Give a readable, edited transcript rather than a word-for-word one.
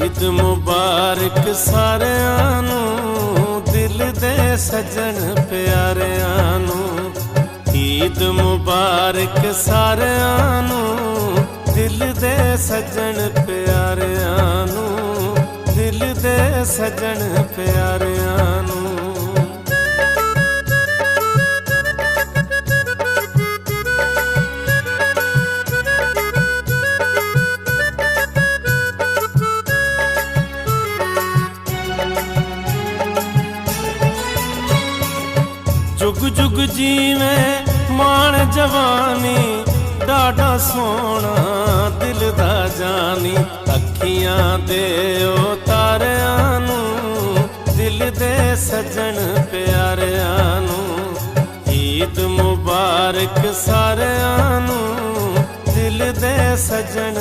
ईद मुबारक सारिਆਂ ਨੂੰ दिल दे सजन प्यारिਆਂ ਨੂੰ। ईद मुबारक सारिਆਂ ਨੂੰ दिल दे सजन प्यारिਆਂ ਨੂੰ, दिल दे सजन प्यारिਆਂ ਨੂੰ। जुग जुग जीवे मान जवानी, डाढ़ा सोना दिल दा जानी। अखियां दे ओ तारिਆਂ ਨੂੰ दिल दे सजन प्यारिਆਂ ਨੂੰ। ईद मुबारक सारिਆਂ ਨੂੰ दिल दे सजन